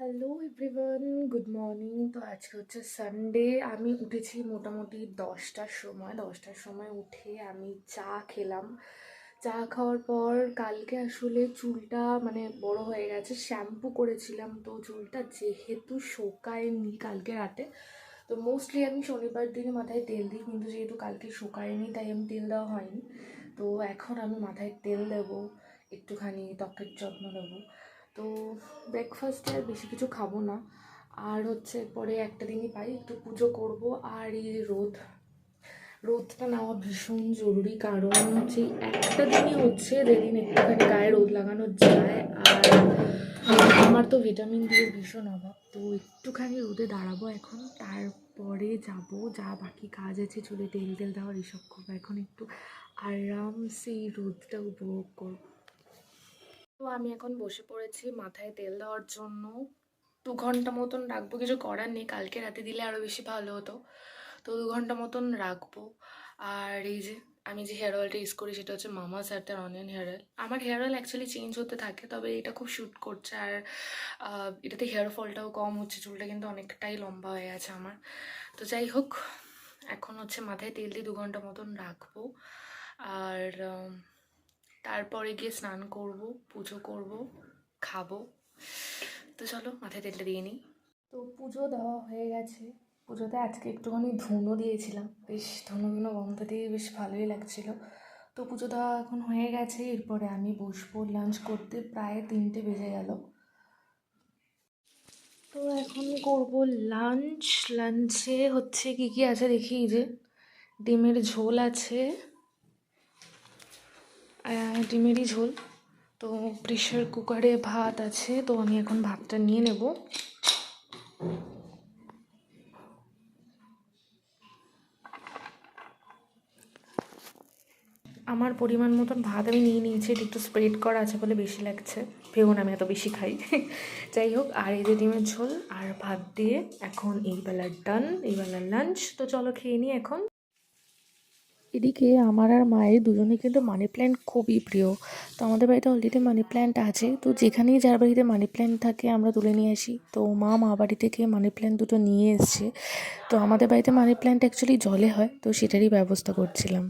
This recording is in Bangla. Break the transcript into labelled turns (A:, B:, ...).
A: Hello everyone, good morning. তো আজকে হচ্ছে সানডে। আমি উঠেছি মোটামুটি 10টার সময় উঠে আমি চা খেলাম। চা খাওয়ার পর কালকে আসলে চুলটা মানে বড় হয়ে গেছে, শ্যাম্পু করেছিলাম, তো চুলটা যেহেতু শোকায়নি কালকে রাতে, তো মোস্টলি আমি শনিবার দিনে মাথায় তেল দিই, কিন্তু যেহেতু কালকে শোকায়নি তাই আমি তেল দেওয়া হয়নি। তো এখন আমি মাথায় তেল দেবো, একটুখানি ত্বকের যত্ন নেবো। তো ব্রেকফাস্টে আর বেশি কিছু খাবো না। আর হচ্ছে পরে একটা দিনই পাই, একটু পুজো করব। আর এই রোদটা নেওয়া ভীষণ জরুরি, কারণ হচ্ছে একটা দিনই হচ্ছে যেদিন একটুখানি গায়ে রোদ লাগানো যায়। আর আমার তো ভিটামিন ডি এর ভীষণ অভাব, তো একটুখানি রোদে দাঁড়াবো এখন, তারপরে যাব, যা বাকি কাজ আছে চুলে তেল তেল দেওয়ার এসব করবো। এখন একটু আরামসে এই রোদটা উপভোগ করবো। তো আমি এখন বসে পড়েছি মাথায় তেল দেওয়ার জন্য। 2 ঘন্টা মতন রাখবো, কিছু করার নেই, কালকে রাতে দিলে আরও বেশি ভালো হতো। তো 2 ঘন্টা মতন রাখবো। আর এই যে আমি যে হেয়ার অয়েলটা ইউজ করি সেটা হচ্ছে মামাস আর্থের অনিয়ন হেয়ার অয়েল। আমার হেয়ার অয়েল অ্যাকচুয়ালি চেঞ্জ হতে থাকে, তবে এটা খুব শ্যুট করছে। আর এটাতে হেয়ার ফলটাও কম হচ্ছে, চুলটা কিন্তু অনেকটাই লম্বা হয়ে গেছে আমার। তো যাই হোক, এখন হচ্ছে মাথায় তেল দিয়ে 2 ঘন্টা মতন রাখবো। আর তারপরে গিয়ে স্নান করব, পুজো করব, খাবো। তো চলো মাথায় তেলটা দিয়ে নিই। তো পুজো দেওয়া হয়ে গেছে। পুজোতে আজকে একটুখানি ধুনো দিয়েছিলাম, বেশ ধুনো ধুনো গন্ধ দিয়ে বেশ ভালোই লাগছিল। তো পুজো দেওয়া এখন হয়ে গেছে, এরপরে আমি বসবো লাঞ্চ করতে, প্রায় 3টে বেজে গেল। তো এখন করব লাঞ্চ। লাঞ্চে হচ্ছে কি কি আছে দেখি, এই যে ডিমের ঝোল আছে, ডিমেরই ঝোল। তো প্রেশার কুকারে ভাত আছে, তো আমি এখন ভাতটা নিয়ে নেব। আমার পরিমাণ মতন ভাত আমি নিয়ে নিয়েছি, এটা একটু স্প্রেড করা আছে বলে বেশি লাগছে, ভেবো না আমি এত বেশি খাই। যাই হোক, আর এই যে ডিমের ঝোল আর ভাত দিয়ে এখন এই বেলার ডান, এই বেলার লাঞ্চ। তো চলো খেয়ে নিই এখন। এদিকে আমার আর মায়ের দুজনে কিন্তু মানি প্ল্যান্ট খুবই প্রিয়। তো আমাদের বাড়িতে অলরেডি মানি প্ল্যান্ট আছে, তো যেখানেই যার বাড়িতে মানি প্ল্যান্ট থাকে আমরা তুলে নিয়ে আসি। তো মা বাড়ি থেকে মানি প্ল্যান্ট দুটো নিয়ে এসছে। তো আমাদের বাড়িতে মানি প্ল্যান্ট অ্যাকচুয়ালি জলে হয়, তো সেটারই ব্যবস্থা করছিলাম।